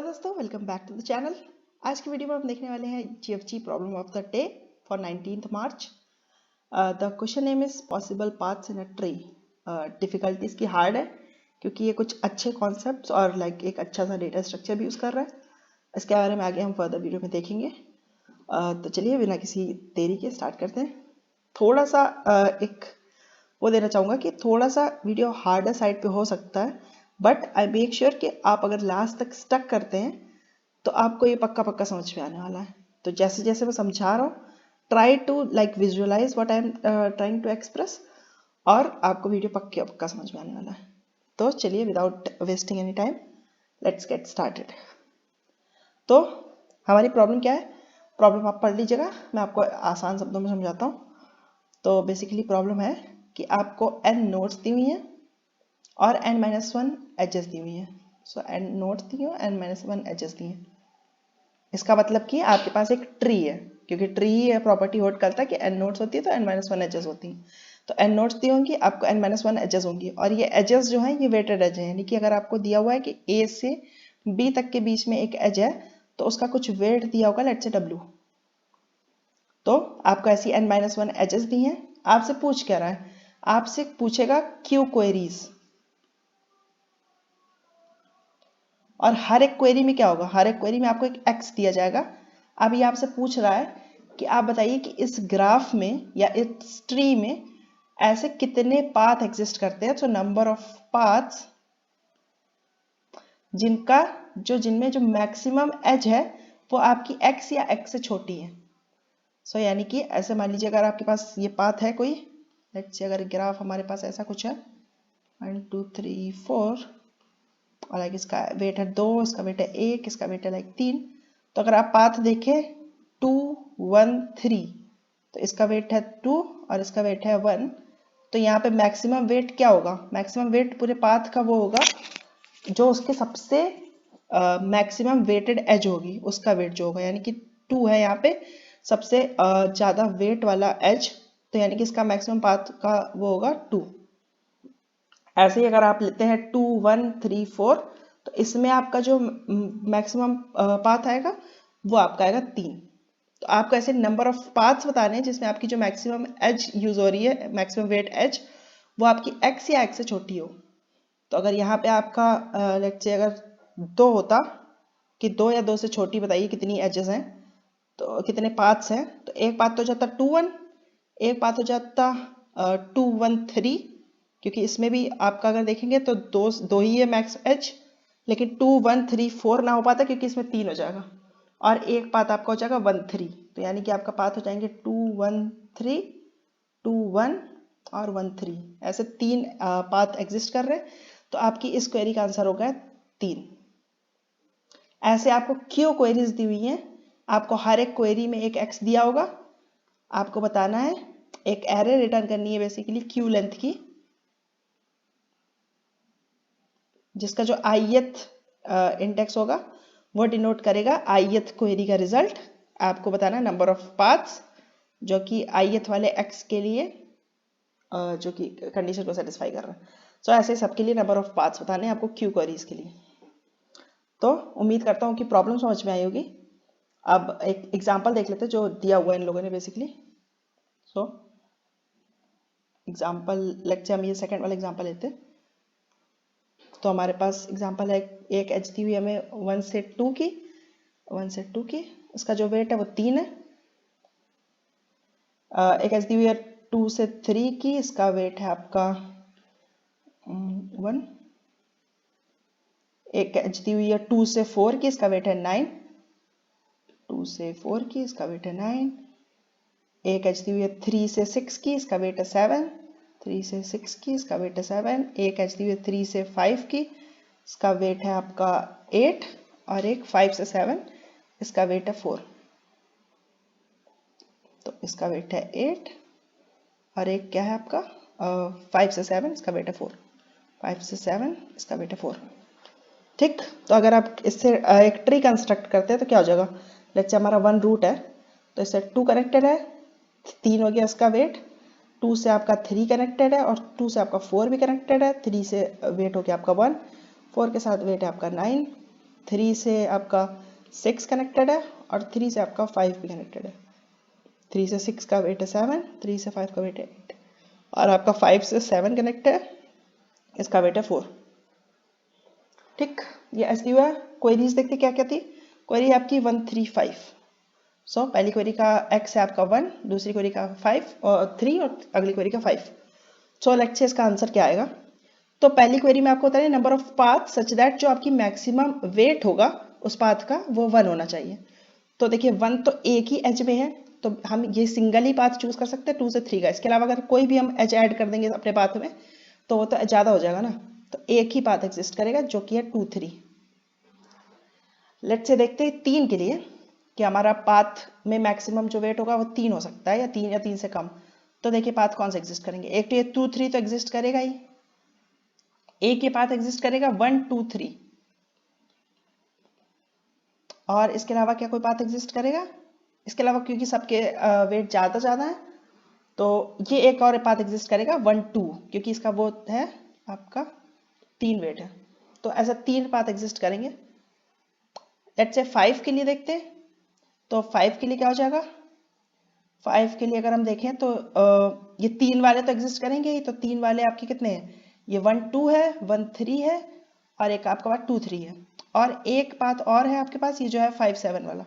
दोस्तों, welcome back to the channel. आज की वीडियो में हम देखने वाले हैं GFG problem of the day for 19th March. The question name is possible paths in a tree. Difficulty इसकी हार्ड है क्योंकि ये कुछ अच्छे कॉन्सेप्ट्स और एक अच्छा सा डेटा स्ट्रक्चर भी यूज़ कर रहा है। इसके बारे में आगे हम फर्दर वीडियो में देखेंगे। तो चलिए बिना किसी देरी के स्टार्ट करते हैं। थोड़ा सा एक वो देना चाहूँगा कि थोड़ा सा वीडियो हार्डर साइड पे हो सकता है, बट आई मेक श्योर कि आप अगर लास्ट तक स्टक करते हैं तो आपको ये पक्का पक्का समझ में आने वाला है। तो जैसे जैसे मैं समझा रहा हूँ, try to visualise what I am trying to express, और आपको वीडियो पक्का पक्का समझ में आने वाला है। तो चलिए without wasting any time let's get started. तो हमारी प्रॉब्लम क्या है, प्रॉब्लम आप पढ़ लीजिएगा, मैं आपको आसान शब्दों में समझाता हूँ। तो बेसिकली प्रॉब्लम है कि आपको n नोट्स दी हुई हैं और n-1 एजेस दी हुई हैं। सो n नोट्स दी हैं, n-1 एजेस दी हैं। इसका मतलब कि आपके पास एक ट्री है, क्योंकि ट्री ही प्रॉपर्टी होल्ड करता है कि n नोट्स होती है तो n-1 एजेस होती हैं। तो n नोट्स दी होंगी, आपको n-1 एजेस होंगी, और ये एजेस जो हैं ये वेटेड एज हैं, यानी कि अगर आपको दिया हुआ है कि a से b तक के बीच में एक एज है तो उसका कुछ वेट दिया होगा, लेट्स से w। तो आपको ऐसी n-1 एजेस दी हैं। आपसे पूछ क्या रहा है, आपसे पूछेगा क्यू क्वेरीज, और हर एक क्वेरी में क्या होगा, हर एक क्वेरी में आपको एक x दिया जाएगा। अब ये आपसे पूछ रहा है कि आप बताइए कि इस ग्राफ में या इस ट्री में ऐसे कितने पाथ एग्जिस्ट करते हैं। तो नंबर ऑफ पाथ्स जिनमें जो मैक्सिमम एज है वो आपकी x या x से छोटी है। सो यानी कि ऐसे मान लीजिए अगर आपके पास ये पाथ है कोई, लेट्स से अगर ग्राफ हमारे पास ऐसा कुछ है 1 2 3 4, और इसका वेट है 2, इसका वेट है 1, इसका वेट है 3। तो अगर आप पाथ देखें 2 1 3, तो इसका वेट है 2 और इसका वेट है 1। तो यहाँ पे मैक्सिमम वेट क्या होगा, मैक्सिमम वेट पूरे पाथ का वो होगा जो उसके सबसे मैक्सिमम वेटेड एज होगी, उसका वेट जो होगा, यानी कि 2 है यहाँ पे सबसे ज़्यादा वेट वाला एज, तो यानी कि इसका मैक्सिमम पाथ का वो होगा 2। ऐसे ही अगर आप लेते हैं 2 1 3 4, तो इसमें आपका जो मैक्सिमम पाथ आएगा वो आपका आएगा 3। तो आपको ऐसे नंबर ऑफ पाथ्स बताने हैं जिसमें आपकी जो मैक्सिमम एज यूज हो रही है, मैक्सिमम वेट एज, वो आपकी x या x से छोटी हो। तो अगर यहाँ पे आपका लेट्स से अगर 2 होता कि 2 या 2 से छोटी बताइए कितनी एजेस हैं, तो कितने पाथ्स हैं। तो एक पाथ तो जाता 2 1, एक पाथ हो जाता 2 1 3, क्योंकि इसमें भी आपका अगर देखेंगे तो दो ही है मैक्स एज, लेकिन 2 1 3 4 ना हो पाता क्योंकि इसमें 3 हो जाएगा, और एक पाथ आपका हो जाएगा 1 3। तो यानी कि आपका पाथ हो जाएंगे 2 1 3 2 1 और 1 3। ऐसे 3 पाथ एग्जिस्ट कर रहे हैं। तो आपकी इस क्वेरी का आंसर होगा 3। ऐसे आपको क्यू क्वेरीज दी हुई हैं, आपको हर एक क्वेरी में एक x दिया होगा, आपको बताना है, एक एरे रिटर्न करनी है बेसिकली क्यू लेंथ की, जिसका जो ith इंडेक्स होगा वो डिनोट करेगा ith क्वेरी का रिजल्ट। आपको बताना नंबर ऑफ पाथ्स जो कि ith वाले x के लिए जो कि कंडीशन को सेटिस्फाई कर रहा है। सो ऐसे सबके लिए नंबर ऑफ पाथ्स बताने हैं आपको क्यू क्वेरीज के लिए। तो उम्मीद करता हूँ कि प्रॉब्लम समझ में आई होगी। अब एक एग्जांपल देख लेते हैं जो दिया हुआ है इन लोगों ने basically. So example let's say हम ये सेकंड वाला एग्जांपल लेते हैं। तो हमारे पास एग्जांपल है, एक एज दी हुई हमें 1 से 2 की, 1 से 2 की, उसका जो वेट है वो 3 है। एक एज दी हुई है 2 से 3 की, इसका वेट है आपका 1। एक एज दी हुई है 2 से 4 की, इसका वेट है 9। 2 से 4 की, इसका वेट है 9। एक एच दी हुई है 3 से 6 की, इसका वेट है 7। 3 से 6 की, इसका वेट है 7। एक एच दी हुई है 3 से 5 की, इसका वेट है आपका 8, और एक 5 से 7, इसका वेट है 4। तो इसका वेट है 8, और एक क्या है आपका 5 से 7, इसका वेट है 4। 5 से 7, इसका वेट है 4। ठीक, तो अगर आप इससे एक ट्री कंस्ट्रक्ट करते हैं तो क्या हो जाएगा, लेट्स से हमारा 1 रूट है, तो इससे 2 कनेक्टेड है, 3 हो गया इसका वेट, 2 से आपका 3 कनेक्टेड है, और 2 से आपका 4 भी कनेक्टेड है, 3 से वेट हो गया आपका 1, 4 के साथ वेट है आपका 9, 3 से आपका 6 कनेक्टेड है और 3 से आपका 5 भी कनेक्टेड है। 3 से 6 का वेट है 7, 3 से 5 का वेट है 8 और आपका 5 से 7 कनेक्ट है, इसका वेट है 4। ठीक, ये ऐसी हुआ। क्वेरीज देखते क्या क्या थी। क्वेरी आपकी 135। सो पहली क्वेरी का x है आपका 1, दूसरी क्वेरी का 5 और 3 और अगली क्वेरी का 5। सो लेट्स से इसका आंसर क्या आएगा। तो पहली क्वेरी में आपको बता रहे number of path such that जो आपकी मैक्सिमम वेट होगा उस पाथ का वो 1 होना चाहिए। तो देखिए 1 तो एक ही एज में है, तो हम ये सिंगल ही पाथ चूज कर सकते हैं 2 से 3 का। इसके अलावा अगर कोई भी हम एज ऐड कर देंगे अपने पाथ में तो वो तो ज़्यादा हो जाएगा ना। तो एक ही पाथ एग्जिस्ट करेगा जो कि है 2 3। लेट्स से देखते हैं 3 के लिए कि हमारा पाथ में मैक्सिमम जो वेट होगा वो 3 हो सकता है या 3 से कम। तो देखिए पाथ कौन से एग्जिस्ट करेंगे। एक तो ये 2 3 तो एग्जिस्ट करेगा ही, एक ये पाथ एग्जिस्ट करेगा 1 2 3 और इसके अलावा क्या कोई पाथ एग्जिस्ट करेगा। इसके अलावा क्योंकि सबके वेट ज़्यादा है तो ये एक और पाथ एग्जिस्ट करेगा 1 2 क्योंकि इसका वो है आपका 3 वेट है। तो ऐसा 3 पाथ एग्जिस्ट करेंगे। लेट्स से 5 के लिए देखते हैं। तो 5 के लिए क्या हो जाएगा। 5 के लिए अगर हम देखें तो ये 3 वाले तो एग्जिस्ट करेंगे ही। तो 3 वाले आपके कितने हैं, ये 1 2 है, 1 3 है और एक आपके पास 2 3 है और एक पाथ और है आपके पास ये जो है 5 7 वाला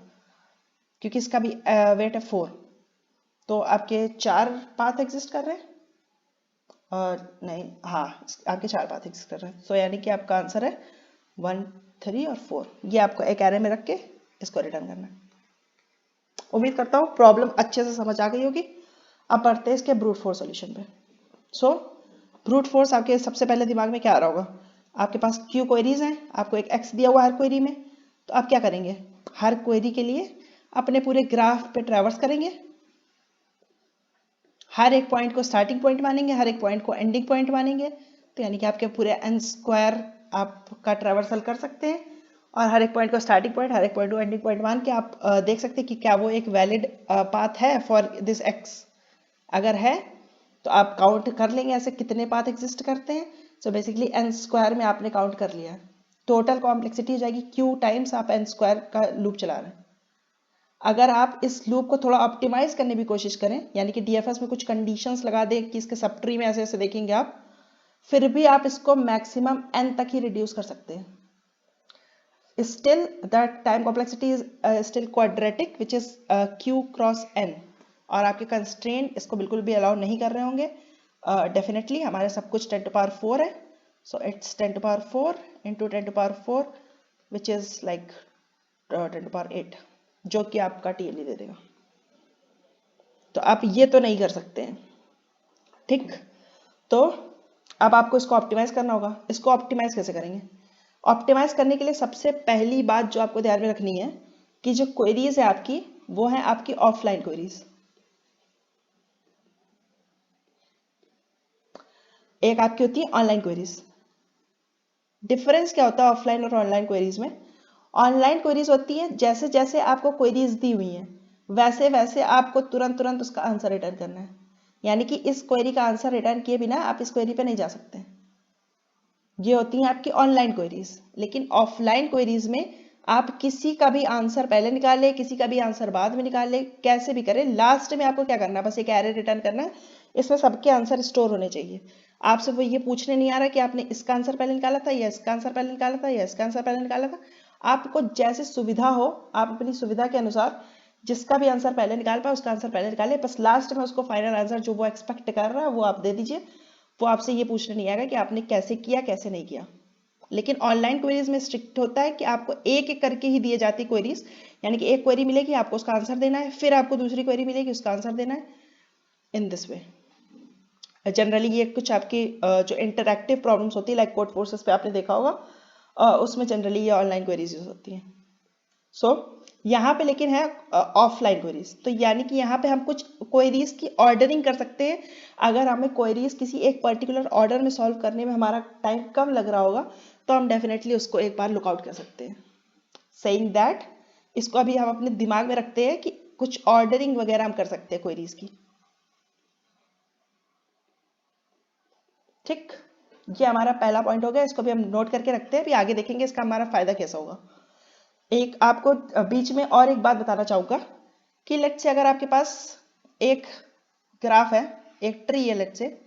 क्योंकि इसका भी वेट है 4। तो आपके 4 पाथ एग्जिस्ट कर रहे हैं और नहीं, हाँ आपके 4 पाथ एग्जिस्ट कर रहे हैं। सो यानी कि आपका आंसर है 1 3 और 4। ये आपको एक एरे में रख के इसको रिटर्न करना है। उम्मीद करता हूँ प्रॉब्लम अच्छे से समझ आ गई होगी। अब बढ़ते हैं इसके ब्रूट फोर्स सॉल्यूशन पे। सो ब्रूट फोर्स आपके सबसे पहले दिमाग में क्या आ रहा होगा। आपके पास क्यू क्वेरीज हैं, आपको एक एक्स दिया हुआ हर क्वेरी में। तो आप क्या करेंगे, हर क्वेरी के लिए अपने पूरे ग्राफ पे ट्रैवर्स करेंगे, हर एक पॉइंट को स्टार्टिंग पॉइंट मानेंगे, हर एक पॉइंट को एंडिंग पॉइंट मानेंगे। तो यानी कि आपके पूरे n स्क्वायर आपका ट्रैवर्सल कर सकते हैं और हर एक पॉइंट को स्टार्टिंग पॉइंट, हर एक पॉइंट को एंडिंग पॉइंट मान के आप देख सकते हैं कि क्या वो एक वैलिड पाथ है फॉर दिस x। अगर है तो आप काउंट कर लेंगे ऐसे कितने पाथ एग्जिस्ट करते हैं। सो बेसिकली n स्क्वायर में आपने काउंट कर लिया। टोटल कॉम्प्लेक्सिटी हो जाएगी q टाइम्स आप n स्क्वायर का लूप चला रहे हैं। अगर आप इस लूप को थोड़ा ऑप्टिमाइज करने की कोशिश करें, यानी कि डीएफएस में कुछ कंडीशंस लगा दें कि इसके सब ट्री में ऐसे ऐसे देखेंगे आप, फिर भी आप इसको मैक्सिमम n तक ही रिड्यूस कर सकते हैं। Still the time complexity is still quadratic which is q cross n और आपके कंस्ट्रेंट इसको बिल्कुल भी अलाउ नहीं कर रहे होंगे। डेफिनेटली हमारे सब कुछ 10 to power 4 है। So it's 10 to power 4 into 10 to power 4 which is like 10 to power 8 जो कि आपका टीएलई दे देगा। तो आप ये तो नहीं कर सकते हैं। ठीक, तो अब आपको इसको ऑप्टिमाइज करना होगा। इसको ऑप्टिमाइज कैसे करेंगे। ऑप्टिमाइज करने के लिए सबसे पहली बात जो आपको ध्यान में रखनी है कि जो क्वेरीज है आपकी वो है आपकी ऑफलाइन क्वेरीज। एक आपकी होती है ऑनलाइन क्वेरीज। डिफरेंस क्या होता है ऑफलाइन और ऑनलाइन क्वेरीज में। ऑनलाइन क्वेरीज होती है जैसे जैसे आपको क्वेरीज दी हुई हैं वैसे वैसे आपको तुरंत तुरंत उसका आंसर रिटर्न करना है। यानी कि इस क्वेरी का आंसर रिटर्न किए बिना आप इस क्वेरी पे नहीं जा सकते। ये होती हैं आपकी ऑनलाइन क्वेरीज। लेकिन ऑफलाइन क्वेरीज में आप किसी का भी आंसर पहले निकाले, किसी का भी आंसर बाद में निकाले, कैसे भी करें, लास्ट में आपको क्या करना है, बस एक एरे रिटर्न करना है। इसमें सबके आंसर स्टोर होने चाहिए। आपसे वो ये पूछने नहीं आ रहा कि आपने इसका आंसर पहले निकाला था या इसका आंसर पहले निकाला था या इसका आंसर पहले निकाला था। आपको जैसे सुविधा हो आप अपनी सुविधा के अनुसार जिसका भी आंसर पहले निकाल पाए उसका आंसर पहले निकाले। बस लास्ट में उसको फाइनल आंसर जो वो एक्सपेक्ट कर रहा है वो आप दे दीजिए। वो आपसे ये पूछने नहीं आएगा कि आपने कैसे किया कैसे नहीं किया। लेकिन ऑनलाइन क्वेरीज में स्ट्रिक्ट होता है कि आपको एक एक करके ही दिए जाती क्वेरीज। यानी कि एक क्वेरी मिलेगी आपको उसका आंसर देना है, फिर आपको दूसरी क्वेरी मिलेगी उसका आंसर देना है। इन दिस वे जनरली ये कुछ आपकी जो इंटरैक्टिव प्रॉब्लम्स होती है लाइक कोड फोर्सेस पे आपने देखा होगा, उसमें जनरली ये ऑनलाइन क्वेरीज यूज होती हैं। सो यहाँ पे लेकिन है ऑफलाइन क्वेरीज। तो यानी कि यहाँ पे हम कुछ क्वेरीज की ऑर्डरिंग कर सकते हैं। अगर हमें क्वेरीज किसी एक पर्टिकुलर ऑर्डर में सॉल्व करने में हमारा टाइम कम लग रहा होगा तो हम डेफिनेटली उसको एक बार लुकआउट कर सकते हैं। सेइंग दैट इसको अभी हम अपने दिमाग में रखते हैं कि कुछ ऑर्डरिंग वगैरह हम कर सकते हैं क्वेरीज की। ठीक, ये हमारा पहला पॉइंट हो गया। इसको भी हम नोट करके रखते हैं, अभी आगे देखेंगे इसका हमारा फायदा कैसा होगा। एक आपको बीच में और एक बात बताना चाहूँगा कि लेट्स से अगर आपके पास एक ग्राफ है, एक ट्री है, लेट्स से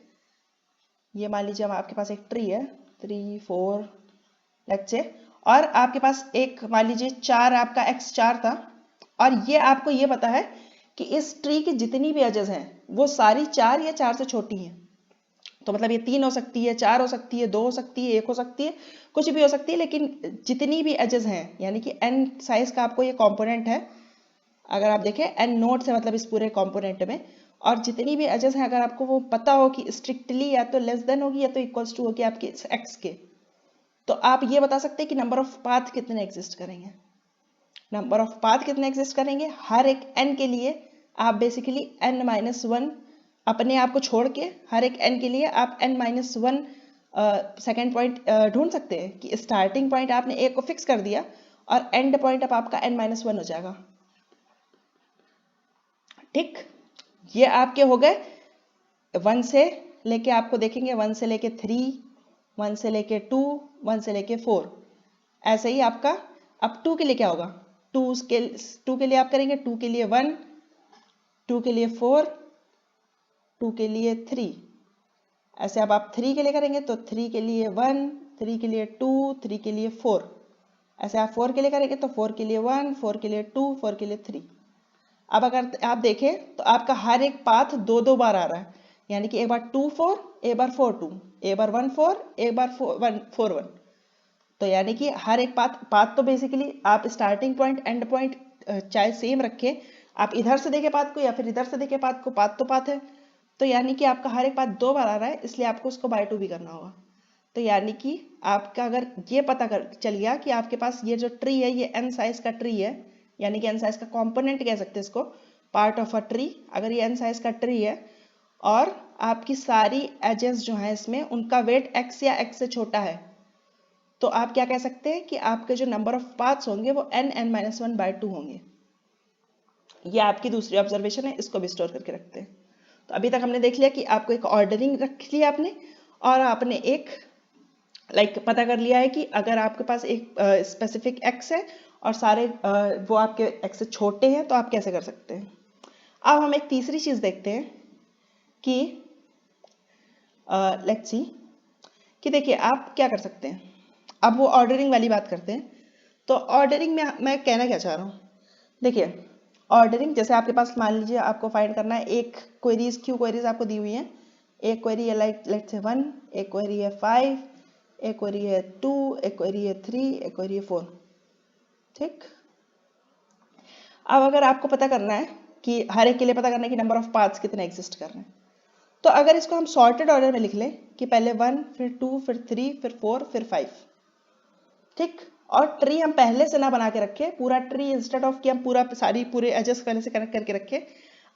ये मान लीजिए आपके पास एक ट्री है 3 4 लेट्स से, और आपके पास एक मान लीजिए 4 आपका x4 था, और ये आपको ये पता है कि इस ट्री की जितनी भी एजेस हैं वो सारी 4 या 4 से छोटी हैं। तो मतलब ये 3 हो सकती है, 4 हो सकती है, 2 हो सकती है, 1 हो सकती है, कुछ भी हो सकती है, लेकिन जितनी भी एजेस हैं यानी कि n साइज का आपको ये कंपोनेंट है। अगर आप देखें n नोड्स है मतलब इस पूरे कंपोनेंट में, और जितनी भी एजेस हैं अगर आपको वो पता हो कि स्ट्रिक्टली या तो लेस देन होगी या तो इक्वल्स टू होगी आपके x के, तो आप ये बता सकते हैं कि नंबर ऑफ पाथ कितने एग्जिस्ट करेंगे। नंबर ऑफ पाथ कितने एग्जिस्ट करेंगे हर एक n के लिए, आप बेसिकली n-1 अपने आप को छोड़ के हर एक n के लिए आप n-1 सेकेंड पॉइंट ढूंढ सकते हैं कि स्टार्टिंग पॉइंट आपने एक को फिक्स कर दिया और एंड पॉइंट अब आपका n-1 हो जाएगा। ठीक, ये आपके हो गए 1 से लेके, आपको देखेंगे 1 से लेके 3, 1 से लेके 2, 1 से लेके 4, ऐसे ही आपका अब 2 के लिए क्या होगा, 2 के लिए आप करेंगे 2 के लिए 1, 2 के लिए 4, 2 के लिए 3, ऐसे अब आप 3 के लिए करेंगे तो 3 के लिए 1, 3 के लिए 2, 3 के लिए 4, ऐसे आप 4 के लिए करेंगे तो 4 के लिए 1, 4 के लिए 2, 4 के लिए 3। अब अगर आप देखें तो आपका हर एक पाथ दो दो बार आ रहा है, यानी कि एक बार 2 4, एक बार 4 2, एक बार 1 4, एक बार 4 1। तो यानी कि हर एक पाथ तो बेसिकली आप स्टार्टिंग पॉइंट एंड पॉइंट चाहे सेम रखें, आप इधर से देखें पाथ को या फिर इधर से देखें पाथ को, पाथ तो पाथ है। तो यानी कि आपका हर एक पाथ 2 बार आ रहा है, इसलिए आपको उसको बाय 2 भी करना होगा। तो यानी कि आपका अगर ये पता चल गया कि आपके पास ये जो ट्री है ये n साइज का ट्री है, यानी कि n साइज का कंपोनेंट कह सकते हैं इसको, पार्ट ऑफ अ ट्री, अगर ये n साइज का ट्री है और आपकी सारी एजेस जो हैं इसमें उनका वेट x या x से छोटा है, तो आप क्या कह सकते हैं कि आपके जो नंबर ऑफ पाथ्स होंगे वो n-1/2 होंगे। ये आपकी दूसरी ऑब्जर्वेशन है, इसको भी स्टोर करके रखते हैं। तो अभी तक हमने देख लिया कि आपको एक ऑर्डरिंग रख लिया आपने, और आपने एक पता कर लिया है कि अगर आपके पास एक स्पेसिफिक x है और सारे वो आपके x से छोटे हैं तो आप कैसे कर सकते हैं। अब हम एक तीसरी चीज देखते हैं कि लेट्स सी कि देखिए आप क्या कर सकते हैं। अब वो ऑर्डरिंग वाली बात करते हैं। तो ऑर्डरिंग में मैं कहना क्या चाह रहा हूँ, देखिए ऑर्डरिंग जैसे आपके पास मान लीजिए आपको फाइंड करना है, एक क्वेरीज क्यू क्वेरीज आपको दी हुई है, एक क्वेरी है लेट्स से 1, एक क्वेरी है 5, एक क्वेरी है 2, एक क्वेरी है 3, एक क्वेरी है 4। ठीक, अब अगर आपको पता करना है कि हर एक के लिए पता करना है कि नंबर ऑफ पाथ्स कितने एग्जिस्ट कर रहे हैं, तो अगर इसको हम सॉर्टेड ऑर्डर में लिख लें कि पहले 1 फिर 2 फिर 3 फिर 4 फिर 5, ठीक, और ट्री हम पहले से ना बना के रखे, पूरा ट्री इंस्टेड ऑफ कि हम पूरे एजेस पहले से कनेक्ट करके रखे,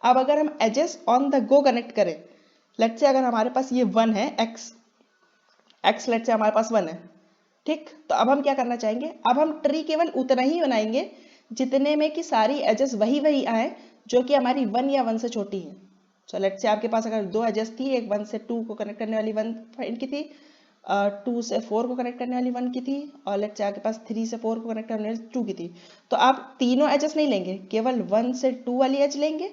अब अगर हम edges on the go connect करें, लेट्स से अगर हमारे पास ये 1 है x लेट्स से हमारे पास 1 है, ठीक, तो अब हम क्या करना चाहेंगे, अब हम ट्री केवल उतना ही बनाएंगे जितने में कि सारी एजेस वही वही आए जो कि हमारी 1 या 1 से छोटी है। सो लेट्स से आपके पास अगर 2 एजेस थी, एक 1 से 2 को कनेक्ट करने वाली 1 फाइंड की थी, 2 से 4 को कनेक्ट करने वाली 1 की थी, और लेट्स से आपके पास 3 से 4 को कनेक्ट करने वाली 2 की थी। तो आप तीनों एजेस नहीं लेंगे, केवल 1 से 2 वाली एज लेंगे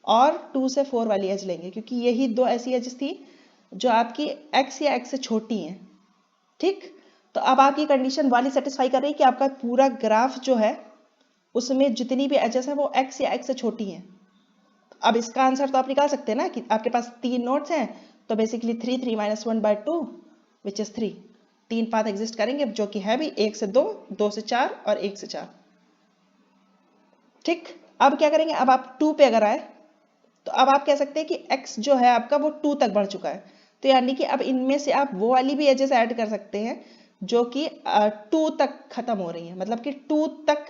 और 2 से 4 वाली एज लेंगे, क्योंकि यही दो ऐसी एजेस थी जो आपकी x या x से छोटी हैं। ठीक, तो अब आपकी कंडीशन वाली सेटिस्फाई कर रही है कि आपका पूरा ग्राफ जो है उसमें जितनी भी एजेस है वो x या x से छोटी हैं। अब इसका आंसर तो आप निकाल सकते हैं ना कि आपके पास 3 नोड्स हैं, तो basically 3 3 - 1/2 which is 3, 3 path exist करेंगे जो कि है भी 1 से 2, 2 से 4 और 1 से 4। ठीक, अब क्या करेंगे, अब आप 2 पे अगर आए तो अब आप कह सकते हैं कि x जो है आपका वो 2 तक बढ़ चुका है, तो यानी कि अब इनमें से आप वो वाली भी एजेस ऐड कर सकते हैं जो कि 2 तक खत्म हो रही है, मतलब कि 2 तक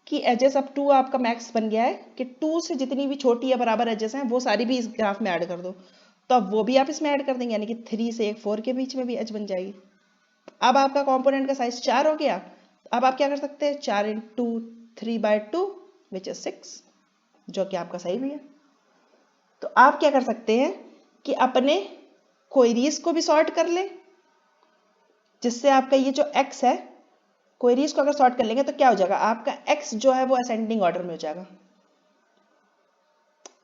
की एजेस, अब 2 आपका मैक्स बन गया है कि 2 से जितनी भी छोटी या बराबर एजेस हैं वो सारी भी इस ग्राफ में ऐड कर दो, तो अब वो भी आप इसमें ऐड कर देंगे, यानी कि 3 से 4 के बीच में भी एज बन जाएगी। अब आपका कंपोनेंट का साइज 4 हो गया, अब आप क्या कर सकते हैं, 4 × 3/2 विच इज 6, जो कि आपका सही भी है। तो आप क्या कर सकते हैं कि अपने क्वेरीज को भी सॉर्ट कर ले, जिससे आपका ये जो x है क्वेरीज को अगर सॉर्ट कर लेंगे तो क्या हो जाएगा, आपका एक्स जो है वो असेंडिंग ऑर्डर में हो जाएगा।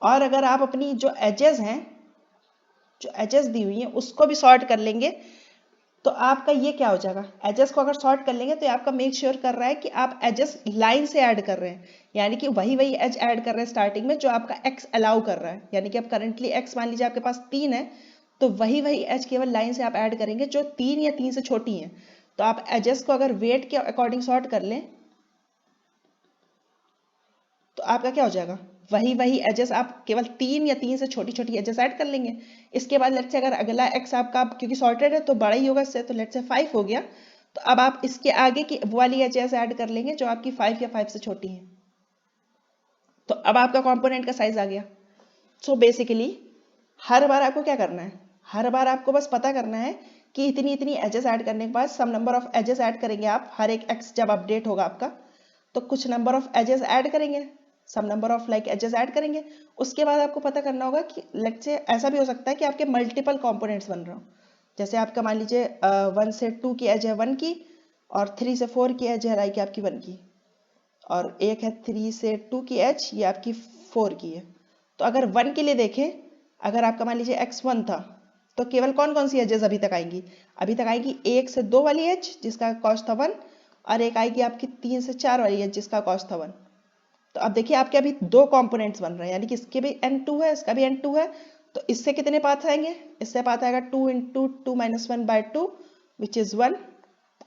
और अगर आप अपनी जो एजेस हैं, जो एजेस दी हुई हैं उसको भी सॉर्ट कर लेंगे तो आपका ये क्या हो जाएगा, एजेस को अगर सॉर्ट कर लेंगे तो आपका मेक श्योर कर रहा है कि आप एजेस लाइन से ऐड कर रहे हैं, यानी कि वही वही एज ऐड कर रहे हैं स्टार्टिंग में जो आपका एक्स अलाउ कर रहा है। यानी कि आप करंटली एक्स मान लीजिए आपके पास 3 है, तो वही वही एज केवल लाइन से आप ऐड करेंगे जो 3 या 3 से छोटी है। तो आप एजेस को अगर वेट के अकॉर्डिंग सॉर्ट कर लें तो आपका क्या हो जाएगा, वही वही एजेस आप केवल 3 या 3 से छोटी छोटी एजेस ऐड कर लेंगे। इसके बाद लेट्स से अगर अगला एक्स आपका क्योंकि सॉर्टेड है तो बड़ा ही होगा इससे, तो लेट्स से 5 हो गया, तो अब आप इसके आगे की वो वाली एजेस ऐड कर लेंगे जो आपकी 5 या 5 से छोटी है। तो अब आपका कंपोनेंट का साइज आ गया। सो बेसिकली हर बार आपको क्या करना है, हर बार आपको बस पता करना है कि इतनी इतनी एजेस ऐड करने के बाद सम नंबर ऑफ एजेस ऐड करेंगे आप, हर एक एक्स जब अपडेट होगा आपका तो कुछ नंबर ऑफ एजेस ऐड करेंगे, sum number of like ages add करेंगे। उसके बाद आपको पता करना होगा कि लेट्स से ऐसा भी हो सकता है कि आपके मल्टीपल कंपोनेंट्स बन रहे हो, जैसे आपका मान लीजिए 1 से 2 की एज है 1 की, और 3 से 4 की एज है लाइक आपकी 1 की, और एक है 3 से 2 की एज ये आपकी 4 की है। तो अगर 1 के लिए देखें, अगर आपका मान लीजिए x1 था तो केवल कौन कौन सी एजेस अभी तक आएंगी, अभी तक आएगी 1 से 2 वाली एज जिसका कॉस्ट था 1, और एक आएगी आपकी 3 से 4 वाली एज जिसका कॉस्ट था 1। तो अब देखिए आपके अभी 2 कंपोनेंट्स बन रहे हैं, यानी कि इसके भी n2 है इसका भी n2 है, तो इससे कितने पाथ आएंगे, इससे पाथ आएगा 2 into 2 minus 1 by 2 which is 1,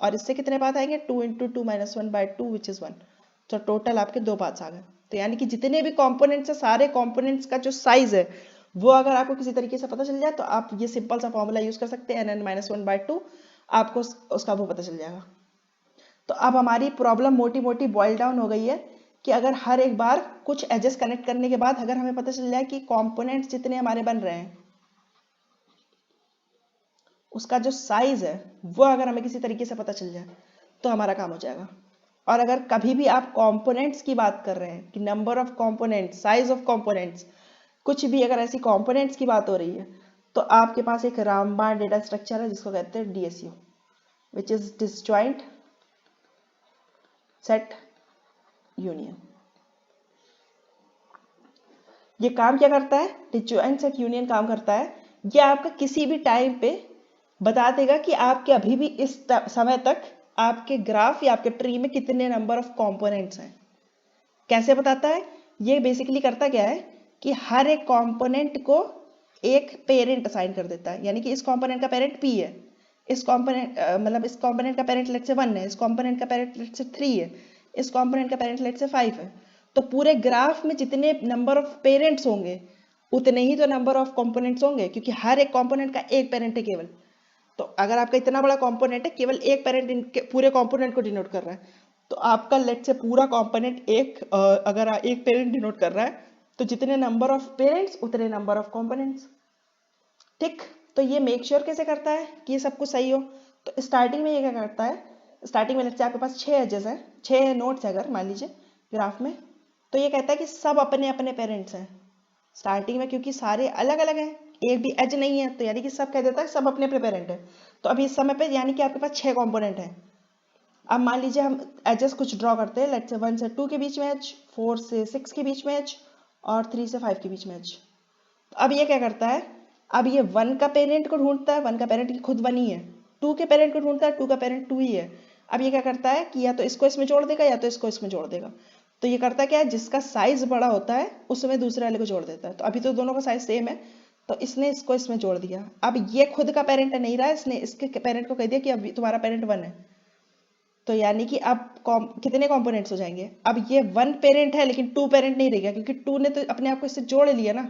और इससे कितने पाथ आएंगे 2 into 2 minus 1 by 2 which is 1। तो टोटल आपके 2 पाथ्स आ गए। तो यानी कि जितने भी कंपोनेंट्स है सारे कंपोनेंट्स का जो साइज है वो अगर आपको किसी तरीके से पता चल जाए तो आप ये सिंपल सा फॉर्मूला यूज कर सकते हैं n माइनस 1 बाई 2, आपको उसका वो पता चल जाएगा। तो अब हमारी प्रॉब्लम मोटी मोटी बॉइल डाउन हो गई है कि अगर हर एक बार कुछ एजेस कनेक्ट करने के बाद अगर हमें पता चल जाए कि कंपोनेंट्स जितने हमारे बन रहे हैं उसका जो साइज है वो अगर हमें किसी तरीके से पता चल जाए तो हमारा काम हो जाएगा। और अगर कभी भी आप कंपोनेंट्स की बात कर रहे हैं कि number of components, size of components, कुछ भी अगर ऐसी कंपोनेंट्स की बात हो रही है तो आपके पास एक रामबाण डेटा स्ट्रक्चर है जिसको कहते हैं DSU, which is disjoint set union. ये काम क्या करता है, डिसजॉइंट सेट यूनियन काम करता है, ये आपका किसी भी टाइम पे बता देगा कि आपके अभी भी इस समय तक आपके ग्राफ या आपके ट्री में कितने नंबर ऑफ कंपोनेंट्स हैं। कैसे बताता है, ये बेसिकली करता क्या है कि हर एक कंपोनेंट को एक पेरेंट असाइन कर देता है, यानी कि इस कंपोनेंट का पेरेंट p है, इस कंपोनेंट मतलब इस कंपोनेंट का पेरेंट लेट से 1 है, इस कंपोनेंट का पेरेंट लेट से 3 है, इस कंपोनेंट का पेरेंट लेट से 5 है। तो पूरे ग्राफ में जितने नंबर ऑफ पेरेंट्स होंगे उतने ही तो नंबर ऑफ कंपोनेंट्स होंगे, क्योंकि हर एक कंपोनेंट का एक पेरेंट है केवल। तो अगर आपका इतना बड़ा कंपोनेंट है, केवल एक पेरेंट पूरे कंपोनेंट को डिनोट कर रहा है, तो आपका लेट से पूरा कंपोनेंट एक अगर एक पेरेंट डिनोट कर रहा है तो जितने नंबर ऑफ पेरेंट्स उतने नंबर ऑफ कंपोनेंट्स। ठीक, तो ये मेक श्योर कैसे करता है कि ये सब कुछ सही हो। तो स्टार्टिंग में ये क्या करता है, स्टार्टिंग में लेट से आपके पास 6 एजेस है, 6 नोट्स है अगर मान लीजिए ग्राफ में, तो ये कहता है कि सब अपने अपने पेरेंट्स हैं स्टार्टिंग में, क्योंकि सारे अलग अलग हैं, एक भी एज नहीं है, तो यानी कि सब कह देता है सब अपने अपने पेरेंट है। तो अभी इस समय पे यानी कि आपके पास 6 कंपोनेंट है। अब मान लीजिए हम एजेस कुछ ड्रॉ करते हैं, लेट्स से 1 से 2 के बीच में एज, 4 से 6 के बीच में एज, और 3 से 5 के बीच में एज। तो अब ये क्या करता है, अब ये 1 का पेरेंट को ढूंढता है, 1 का पेरेंट खुद 1 ही है, 2 के पेरेंट को ढूंढता है, 2 का पेरेंट 2 ही है। अब ये क्या करता है कि या तो इसको इसमें जोड़ देगा या तो इसको इसमें जोड़ देगा। तो ये करता क्या है, जिसका साइज बड़ा होता है उसमें दूसरे वाले को जोड़ देता है। तो अभी तो दोनों का साइज सेम है, तो इसने इसको इसमें जोड़ दिया। अब ये खुद का पेरेंट नहीं रहा, इसने इसके पेरेंट को कह दिया कि अब तुम्हारा पेरेंट 1 है। तो यानी कि अब कितने कंपोनेंट्स हो जाएंगे, अब ये 1 पेरेंट है लेकिन 2 पेरेंट नहीं रह गया, क्योंकि 2 ने तो अपने आप को इससे जोड़ लिया ना,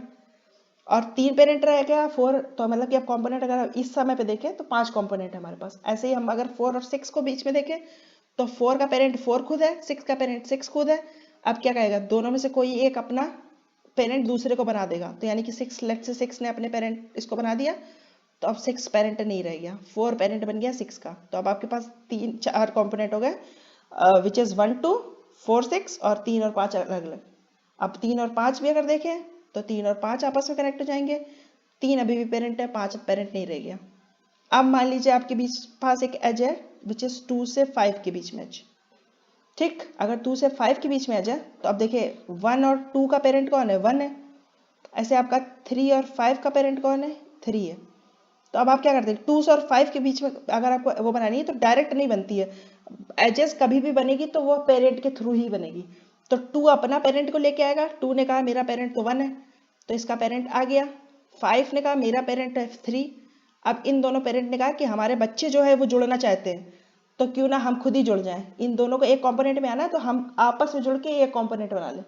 और 3 पेरेंट रह गया 4। तो मतलब कि अब कंपोनेंट अगर इस समय पे देखें तो 5 कंपोनेंट है हमारे पास। ऐसे ही हम अगर 4 और 6 को बीच में देखें तो 4 का पेरेंट 4 खुद है, 6 का पेरेंट 6 खुद है। अब क्या कहेगा, दोनों में से कोई एक अपना पेरेंट दूसरे को बना देगा। तो यानी कि 6 लेट से 6 ने अपने पेरेंट इसको बना दिया, तो अब 6 पेरेंट नहीं रह गया, 4 पेरेंट बन गया 6 का। तो अब आपके पास 4 कंपोनेंट हो गए, विच इज 1 2 4 6, और 3 और 5 अलग अलग। अब 3 और 5 भी अगर देखें तो 3 और 5 आपस में कनेक्ट हो जाएंगे, 3 अभी भी पेरेंट है, 5 अब पेरेंट नहीं रह गया। अब मान लीजिए आपके बीच पास एक एज है विच इज 2 से 5 के बीच में एज, ठीक, अगर 2 से 5 के बीच में आ जाए तो अब देखिए 1 और 2 का पेरेंट कौन है, 1 है। ऐसे आपका 3 और 5 का पेरेंट कौन है, 3 है। तो अब आप क्या करते हैं, 2 और 5 के बीच में अगर आपको वो बनानी है तो डायरेक्ट नहीं बनती है, एजेस कभी भी बनेगी तो वो पेरेंट के थ्रू ही बनेगी। तो 2 अपना पेरेंट को लेके आएगा, 2 ने कहा मेरा पेरेंट तो 1 है तो इसका पेरेंट आ गया, 5 ने कहा मेरा पेरेंट है 3। अब इन दोनों पेरेंट ने कहा कि हमारे बच्चे जो है वो जुड़ना चाहते हैं तो क्यों ना हम खुद ही जुड़ जाएं, इन दोनों को एक कंपोनेंट में आना है तो हम आपस में जुड़ के एक कंपोनेंट बना लें।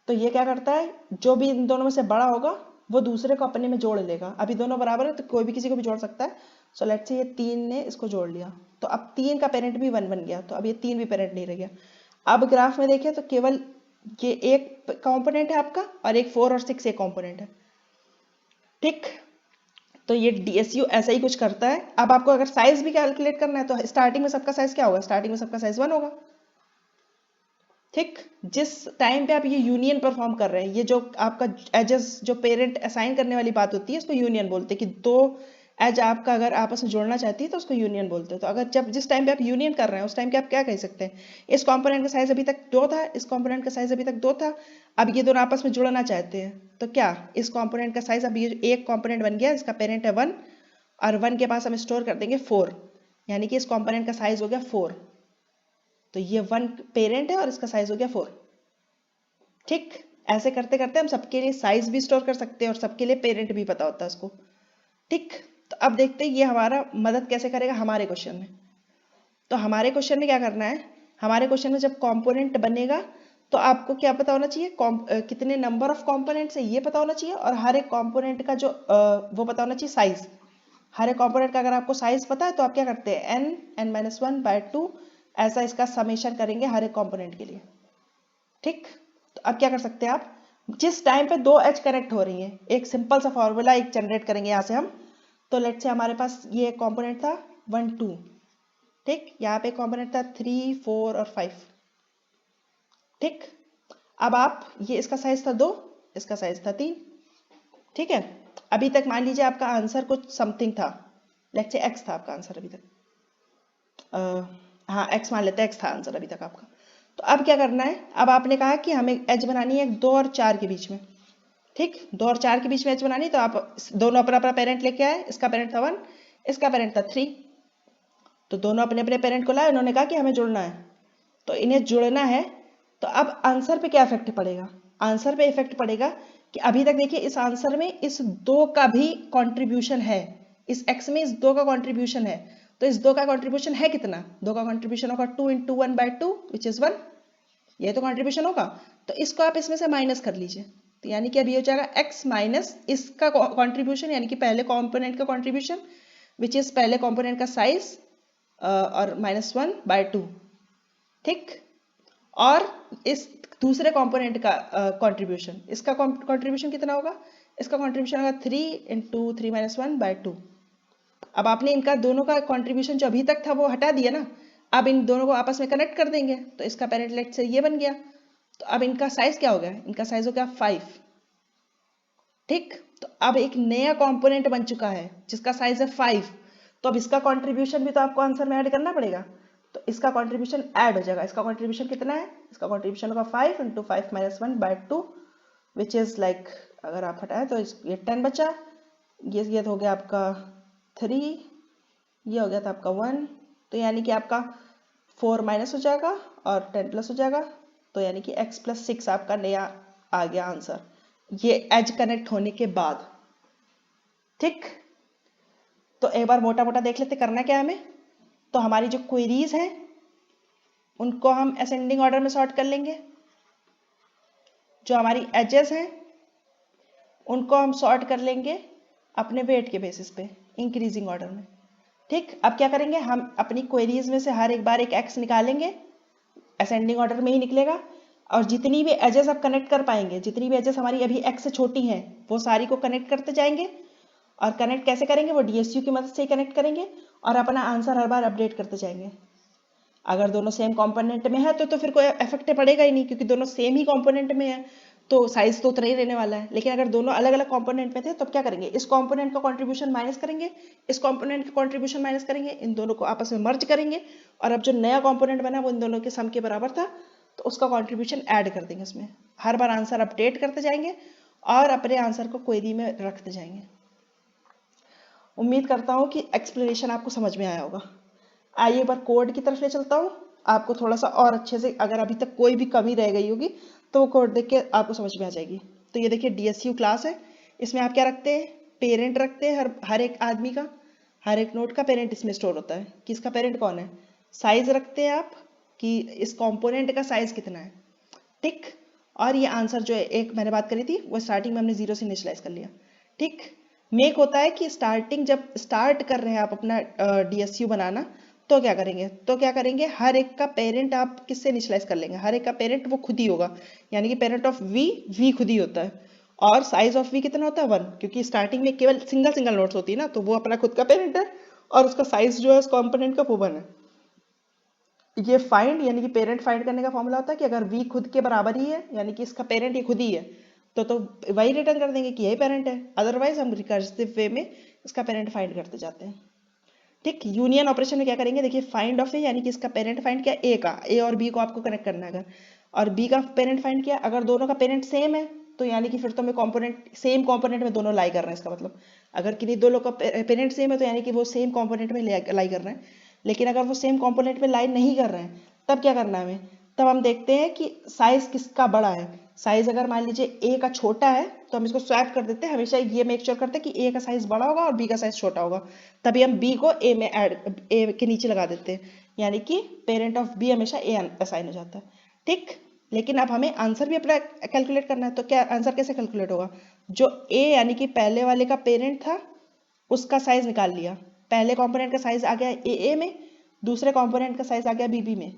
तो ये क्या करता है, जो भी इन दोनों में से बड़ा होगा वो दूसरे को अपने में जोड़ लेगा। अभी दोनों बराबर है तो कोई भी किसी को भी जोड़ सकता है। सो लेट्स से ये 3 ने इसको जोड़ लिया तो अब 3 का पेरेंट भी 1 बन गया, तो अब ये 3 भी पेरेंट नहीं रह गया। अब ग्राफ में देखिए तो केवल ये एक कंपोनेंट है आपका और एक 4 और 6 एक कंपोनेंट है। ठीक, तो ये DSU ऐसा ही कुछ करता है। अब आपको अगर साइज भी कैलकुलेट करना है तो स्टार्टिंग में सबका साइज क्या होगा, स्टार्टिंग में सबका साइज 1 होगा। ठीक, जिस टाइम पे आप ये यूनियन परफॉर्म कर रहे हैं, ये जो आपका एजेस जो पेरेंट असाइन करने वाली बात होती है उसको यूनियन बोलते हैं, कि दो एज आपका अगर आपस में जोड़ना चाहती है तो उसको यूनियन बोलते हैं। तो अगर जब जिस टाइम पे आप यूनियन कर रहे हैं उस टाइम पे आप क्या कह सकते हैं, इस कंपोनेंट का साइज अभी तक 2 था, इस कंपोनेंट का साइज अभी तक 2 था, अब ये दोनों आपस में जुड़ना चाहते हैं तो क्या इस कंपोनेंट का साइज, अब ये एक कंपोनेंट बन गया इसका पेरेंट है 1 और 1 के पास हम स्टोर कर देंगे 4, यानी कि इस कंपोनेंट का साइज हो गया 4। तो ये 1 पेरेंट है और इसका साइज हो गया 4। ठीक, ऐसे करते करते हम सबके लिए साइज भी स्टोर कर सकते हैं और सबके लिए पेरेंट भी पता होता है उसको। ठीक, तो अब देखते हैं ये हमारा मदद कैसे करेगा हमारे क्वेश्चन में। तो हमारे क्वेश्चन में क्या करना है, हमारे क्वेश्चन में जब कंपोनेंट बनेगा तो आपको क्या पता होना चाहिए, कितने नंबर ऑफ कंपोनेंट्स है ये पता होना चाहिए, और हर एक कंपोनेंट का जो वो पता होना चाहिए साइज। हर एक कंपोनेंट का अगर आपको साइज पता है तो आप क्या करते हैं, n-1/2 ऐसा इसका समेशन करेंगे हर एक कंपोनेंट के लिए। ठीक, तो अब क्या कर सकते हैं आप, जिस टाइम पे 2 एज कनेक्ट हो रही हैं एक सिंपल सा फॉर्मूला एक जनरेट करेंगे यहाँ से हम। तो लेट्स से हमारे पास ये कंपोनेंट था 1 2, ठीक, यहाँ पे कंपोनेंट था 3 4 और 5। ठीक, अब आप ये इसका साइज था 2, इसका साइज था 3। ठीक है, अभी तक मान लीजिए आपका आंसर कुछ समथिंग था, लेट्स से x था आपका आंसर अभी तक, हाँ x मान लेते हैं, x था आंसर अभी तक आपका। तो अब क्या करना है, अब आपने कहा कि हमें एज बनानी है 2 और 4 के बीच में। ठीक, 2 और 4 के बीच में एज बनानी, तो आप दोनों अपना अपना पेरेंट लेके आए, इसका पेरेंट था 1, इसका पेरेंट था 3। तो दोनों अपने अपने पेरेंट को लाए, उन्होंने कहा कि हमें जुड़ना है, तो इन्हें जुड़ना है। तो अब आंसर पे क्या इफेक्ट पड़ेगा, आंसर पे इफेक्ट पड़ेगा कि अभी तक देखिए इस आंसर में इस 2 का भी कंट्रीब्यूशन है, इस x में इस 2 का कंट्रीब्यूशन है। तो इस 2 का कंट्रीब्यूशन है कितना, 2 का कंट्रीब्यूशन होगा 2 × 1/2 विच इज 1, ये तो कंट्रीब्यूशन होगा। तो इसको आप इसमें से माइनस कर लीजिए, तो यानी कि अब ये हो जाएगा x माइनस इसका कंट्रीब्यूशन, यानी कि पहले कंपोनेंट का कंट्रीब्यूशन विच इज पहले कंपोनेंट का साइज और -1/2। ठीक, और इस दूसरे कंपोनेंट का कंट्रीब्यूशन, इसका कंट्रीब्यूशन कितना होगा, इसका कंट्रीब्यूशन होगा 3 × 3 - 1/2। अब आपने इनका दोनों का कंट्रीब्यूशन जो अभी तक था वो हटा दिया ना, अब इन दोनों को आपस में कनेक्ट कर देंगे तो इसका पेरेंट लेट से ये बन गया। तो अब इनका साइज क्या हो गया, इनका साइज हो गया 5। ठीक, तो अब एक नया कंपोनेंट बन चुका है जिसका साइज है 5। तो अब इसका कंट्रीब्यूशन भी तो आपको आंसर में ऐड करना पड़ेगा, तो इसका कंट्रीब्यूशन ऐड हो जाएगा। इसका कंट्रीब्यूशन कितना है, इसका कंट्रीब्यूशन होगा 5 × 5 - 1/2 विच इज लाइक, अगर आप हटाएं तो ये 10 बचा, ये हो गया आपका 3, ये हो गया था आपका 1, तो यानी कि आपका 4 माइनस हो जाएगा और 10 प्लस हो जाएगा, तो यानी कि x + 6 आपका नया आ गया आंसर, ये एज कनेक्ट होने के बाद। ठीक, तो एक बार मोटा मोटा देख लेते करना क्या है हमें। तो हमारी जो क्वेरीज हैं उनको हम असेंडिंग ऑर्डर में सॉर्ट कर लेंगे, जो हमारी एजेस हैं उनको हम सॉर्ट कर लेंगे अपने वेट के बेसिस पे इंक्रीजिंग ऑर्डर में। ठीक, अब क्या करेंगे, हम अपनी क्वेरीज में से हर एक बार एक x निकालेंगे, असेंडिंग ऑर्डर में ही निकलेगा, और जितनी भी एजेस आप कनेक्ट कर पाएंगे, जितनी भी एजेस हमारी अभी x से छोटी हैं वो सारी को कनेक्ट करते जाएंगे। और कनेक्ट कैसे करेंगे, वो DSU की मदद से ही कनेक्ट करेंगे और अपना आंसर हर बार अपडेट करते जाएंगे। अगर दोनों सेम कंपोनेंट में है तो फिर कोई इफेक्ट पड़ेगा ही नहीं, क्योंकि दोनों सेम ही कंपोनेंट में है। तो साइज तो उतना ही रहने वाला है। लेकिन अगर दोनों अलग अलग कंपोनेंट में थे तो क्या करेंगे, इस कंपोनेंट का कंट्रीब्यूशन माइनस करेंगे, इस कंपोनेंट का कंट्रीब्यूशन माइनस करेंगे, इन दोनों को आपस में मर्ज करेंगे, और अब जो नया कंपोनेंट बना वो इन दोनों के सम के बराबर था, तो उसका कंट्रीब्यूशन ऐड कर देंगे इसमें। हर बार आंसर अपडेट करते जाएंगे और अपने आंसर को क्वेरी में रखते जाएंगे। उम्मीद करता हूँ कि एक्सप्लेनेशन आपको समझ में आया होगा। आइए एक बार कोड की तरफ ले चलता हूँ, आपको थोड़ा सा और अच्छे से, अगर अभी तक कोई भी कमी रह गई होगी तो वो कोड देख के आपको समझ में आ जाएगी। तो ये देखिए DSU क्लास है, इसमें आप क्या रखते हैं, पेरेंट रखते हैं, हर एक आदमी का, हर एक नोट का पेरेंट इसमें स्टोर होता है कि इसका पेरेंट कौन है। साइज रखते हैं आप कि इस कंपोनेंट का साइज कितना है, ठीक। और ये आंसर जो है, एक मैंने बात करी थी वो स्टार्टिंग में हमने 0 से इनिशियलाइज कर लिया, ठीक। मेक होता है कि स्टार्टिंग, जब स्टार्ट कर रहे हैं आप अपना DSU बनाना, तो क्या करेंगे, हर एक का पेरेंट आप किससे इनिशियलाइज कर लेंगे, हर एक का पेरेंट वो खुद ही होगा, यानी कि पेरेंट ऑफ V खुद ही होता है। और साइज ऑफ V कितना होता है 1, क्योंकि स्टार्टिंग में केवल सिंगल सिंगल नोट्स होती है ना, तो वो अपना खुद का पेरेंट है और उसका साइज जो है उस कॉम्पोनेंट का वो 1 है। ये फाइंड यानी कि पेरेंट फाइंड करने का फॉर्मूला होता है कि अगर V खुद के बराबर ही है, यानी कि इसका पेरेंट ये खुद ही है, तो वही रिटर्न कर देंगे कि यही पेरेंट है, अदरवाइज हम रिकर्सिव वे में इसका पेरेंट फाइंड करते जाते हैं, ठीक। यूनियन ऑपरेशन में क्या करेंगे, देखिए फाइंड ऑफ ए, यानी कि इसका पेरेंट फाइंड किया ए का, ए और बी को आपको कनेक्ट करना है अगर, और बी का पेरेंट फाइंड किया, अगर दोनों का पेरेंट सेम है तो यानी कि फिर तो हमें कंपोनेंट, सेम कंपोनेंट में दोनों लाई कर रहे हैं, इसका मतलब अगर किन्हीं दो लोग का पेरेंट सेम है तो यानी कि वो सेम कंपोनेंट में लाई कर रहे हैं। लेकिन अगर वो सेम कंपोनेंट में लाई नहीं कर रहे हैं तब क्या करना है हमें, तब हम देखते हैं कि साइज किसका बड़ा है। साइज अगर मान लीजिए ए का छोटा है तो हम इसको स्वैप कर देते हैं, हमेशा ये मेक श्योर करते हैं कि ए का साइज बड़ा होगा और बी का साइज छोटा होगा, तभी हम बी को ए के नीचे लगा देते हैं, यानी कि पेरेंट ऑफ बी हमेशा ए असाइन हो जाता है, ठीक। लेकिन अब हमें आंसर भी अपना कैलकुलेट करना है, तो क्या आंसर कैसे कैलकुलेट होगा, जो ए यानी कि पहले वाले का पेरेंट था उसका साइज निकाल लिया, पहले कंपोनेंट का साइज आ गया ए में, दूसरे कंपोनेंट का साइज आ गया बी में,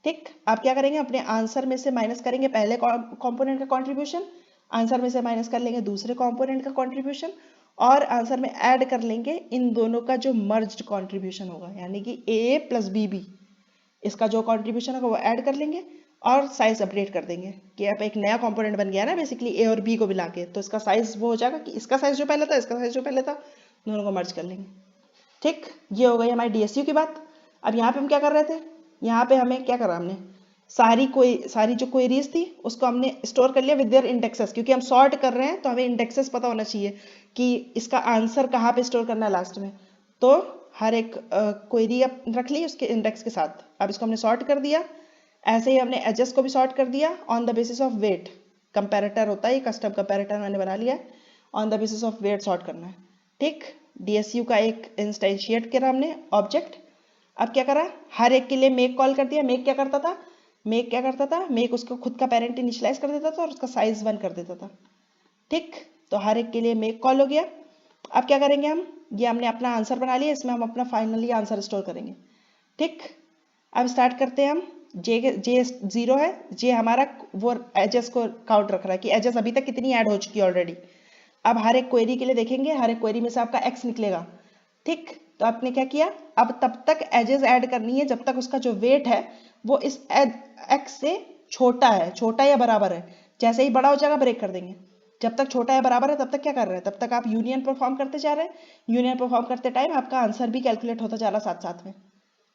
ठीक। आप क्या करेंगे, अपने आंसर में से माइनस करेंगे पहले कंपोनेंट का कंट्रीब्यूशन, आंसर में से माइनस कर लेंगे दूसरे कंपोनेंट का कंट्रीब्यूशन, और आंसर में ऐड कर लेंगे इन दोनों का जो मर्ज्ड कंट्रीब्यूशन होगा, यानी कि ए प्लस बी, इसका जो कंट्रीब्यूशन होगा वो ऐड कर लेंगे और साइज अपडेट कर देंगे कि अब एक नया कंपोनेंट बन गया ना बेसिकली ए और बी को मिला के, तो इसका साइज वो हो जाएगा कि इसका साइज जो पहले था, इसका साइज जो पहले था, दोनों को मर्ज कर लेंगे, ठीक। ये हो गई हमारी DSU की बात। अब यहाँ पे हम क्या कर रहे थे, यहाँ पे हमें क्या करा, हमने सारी जो क्वेरीज थी उसको हमने स्टोर कर लिया विद देयर इंडेक्सेस, क्योंकि हम सॉर्ट कर रहे हैं तो हमें इंडेक्सेस पता होना चाहिए कि इसका आंसर कहाँ पे स्टोर करना है लास्ट में। तो हर एक क्वेरी रख ली उसके इंडेक्स के साथ। अब इसको हमने सॉर्ट कर दिया, ऐसे ही हमने एजेस को भी सॉर्ट कर दिया on the basis of weight. Comparator होता है, कस्टम कंपैरेटर मैंने बना लिया है, on the basis of weight sort करना है, ठीक। DSU का एक इंस्टेंशिएट करा हमने ऑब्जेक्ट। अब क्या करा, हर एक के लिए मेक कॉल कर दिया। मेक क्या करता था, मेक उसको खुद का पेरेंट इनिशियलाइज कर देता था और उसका साइज 1 कर देता था, ठीक। तो हर एक के लिए मेक कॉल हो गया। अब क्या करेंगे हम, ये हमने अपना आंसर बना लिया, इसमें हम अपना फाइनली आंसर स्टोर करेंगे, ठीक। अब स्टार्ट करते हैं हम, जे 0 है, जे हमारा वो एजेस को काउंट रख रहा है कि एजेस अभी तक कितनी ऐड हो चुकी है ऑलरेडी। अब हर एक क्वेरी के लिए देखेंगे, हर एक क्वेरी में से आपका x निकलेगा, ठीक। तो आपने क्या किया, अब तब तक एजेस ऐड करनी है जब तक उसका जो वेट है वो इस x से छोटा या बराबर है। जैसे ही बड़ा हो जाएगा ब्रेक कर देंगे, जब तक छोटा या बराबर है तब तक क्या कर रहे हैं, तब तक आप यूनियन परफॉर्म करते जा रहे हैं। यूनियन परफॉर्म करते टाइम आपका आंसर भी कैलकुलेट होता जा रहा साथ साथ में।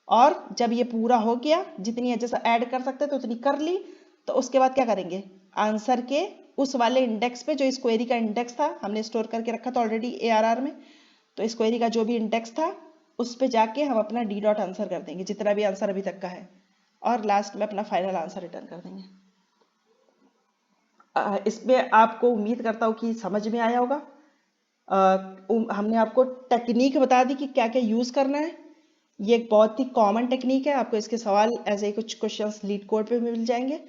और जब ये पूरा हो गया, जितनी एजेस ऐड कर सकते थे उतनी कर ली, तो उसके बाद क्या करेंगे, आंसर के उस वाले इंडेक्स पे जो इस क्वेरी का इंडेक्स था, हमने स्टोर करके रखा था ऑलरेडी ARR में, तो इस क्वेरी का जो भी इंडेक्स था उस पे जाके हम अपना D डॉट आंसर कर देंगे, जितना भी आंसर अभी तक का है, और लास्ट में अपना फाइनल आंसर रिटर्न कर देंगे। इसमें आपको उम्मीद करता हूँ कि समझ में आया होगा। हमने आपको टेक्निक बता दी कि क्या क्या यूज करना है। ये एक बहुत ही कॉमन टेक्निक है, आपको इसके सवाल ऐसे ही कुछ क्वेश्चंस लीड कोड पे मिल जाएंगे।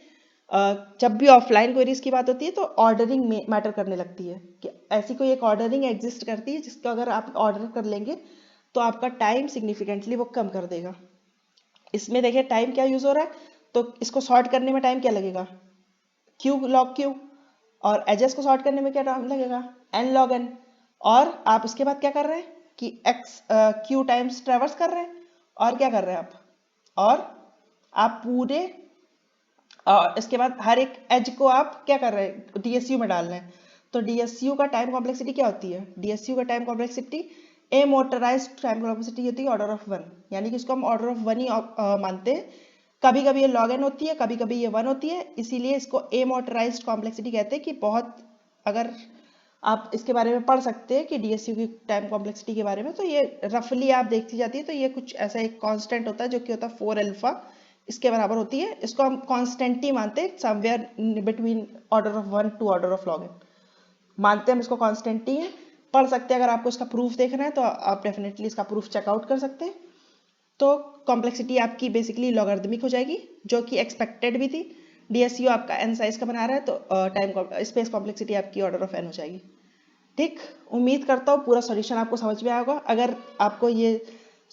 जब भी ऑफलाइन क्वेरीज की बात होती है तो ऑर्डरिंग मैटर करने लगती है, कि ऐसी कोई एक ऑर्डरिंग एग्जिस्ट करती है जिसका अगर आप ऑर्डर कर लेंगे तो आपका टाइम सिग्निफिकेंटली वो कम कर देगा। इसमें देखिए टाइम क्या यूज हो रहा है, तो इसको सॉर्ट करने में टाइम क्या लगेगा, क्यू लॉग क्यू, और एजेस को सॉर्ट करने में क्या टाइम लगेगा, n log n। और आप उसके बाद क्या कर रहे हैं कि x q टाइम्स ट्रेवर्स कर रहे हैं, और क्या कर रहे हैं आप, और आप पूरे और इसके बाद हर एक एज को आप क्या कर रहे हैं, डीएसयू में डाल रहे हैं। तो डीएसयू का टाइम कॉम्प्लेक्सिटी क्या होती है, डीएसयू का टाइम कॉम्प्लेक्सिटी ए मोटराइज टाइम कॉम्प्लेक्सिटी होती है ऑर्डर ऑफ 1, यानी कि इसको हम ऑर्डर ऑफ 1 ही मानते हैं। कभी कभी ये log n होती है, कभी कभी ये 1 होती है, इसीलिए इसको ए मोटराइज कॉम्प्लेक्सिटी कहते हैं। कि बहुत, अगर आप इसके बारे में पढ़ सकते हैं कि डीएसयू की टाइम कॉम्प्लेक्सिटी के बारे में, तो ये रफली आप देखती जाती है, तो ये कुछ ऐसा एक कांस्टेंट होता है जो कि होता है 4 अल्फा, इसके बराबर होती है। इसको हम कांस्टेंट ही मानते हैं, somewhere between order of 1 to order of log n मानते हैं हम इसको, कांस्टेंट ही है। पढ़ सकते हैं, अगर आपको इसका प्रूफ देखना है तो आप डेफिनेटली इसका प्रूफ चेकआउट कर सकते हैं। तो कॉम्प्लेक्सिटी आपकी बेसिकली लॉगरिदमिक हो जाएगी, जो कि एक्सपेक्टेड भी थी। डीएसयू आपका एन साइज का बना रहा है, तो टाइम स्पेस कॉम्प्लेक्सिटी आपकी ऑर्डर ऑफ एन हो जाएगी। ठीक, उम्मीद करता हूँ पूरा सॉल्यूशन आपको समझ में आया होगा। अगर आपको ये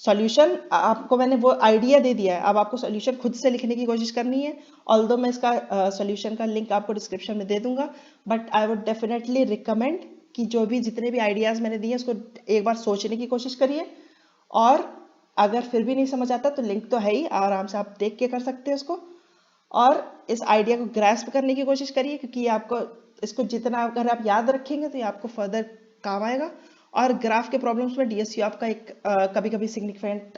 सॉल्यूशन, आपको मैंने वो आइडिया दे दिया है, अब आपको सॉल्यूशन खुद से लिखने की कोशिश करनी है। ऑल्दो मैं इसका सॉल्यूशन का लिंक आपको डिस्क्रिप्शन में दे दूंगा, but I would definitely recommend कि जो भी जितने भी आइडियाज़ मैंने दिए उसको एक बार सोचने की कोशिश करिए। और अगर फिर भी नहीं समझ आता तो लिंक तो है ही, आराम से आप देख के कर सकते हैं उसको। और इस आइडिया को ग्रैस्प करने की कोशिश करिए, क्योंकि ये आपको, इसको जितना अगर आप याद रखेंगे तो ये आपको फर्दर काम आएगा। और ग्राफ के प्रॉब्लम्स में डीएसयू आपका एक कभी कभी सिग्निफिकेंट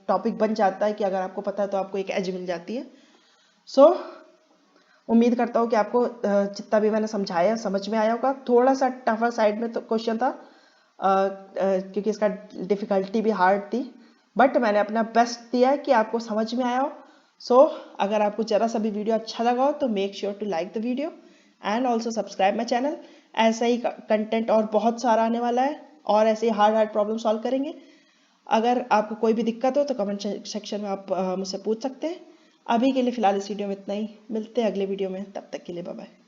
टॉपिक बन जाता है, कि अगर आपको पता है तो आपको एक एज मिल जाती है। सो उम्मीद करता हूँ कि आपको जितना भी मैंने समझाया समझ में आया होगा। थोड़ा सा टफर साइड में तो क्वेश्चन था, क्योंकि इसका डिफिकल्टी भी हार्ड थी, बट मैंने अपना बेस्ट दिया है कि आपको समझ में आया हो। सो अगर आपको जरा सा भी वीडियो अच्छा लगा हो तो make sure to like the video and also subscribe my channel. ऐसा ही कंटेंट और बहुत सारा आने वाला है, और ऐसे ही हार्ड हार्ड प्रॉब्लम सॉल्व करेंगे। अगर आपको कोई भी दिक्कत हो तो कमेंट सेक्शन में आप मुझसे पूछ सकते हैं। अभी के लिए फिलहाल इस वीडियो में इतना ही, मिलते हैं अगले वीडियो में, तब तक के लिए बाय बाय।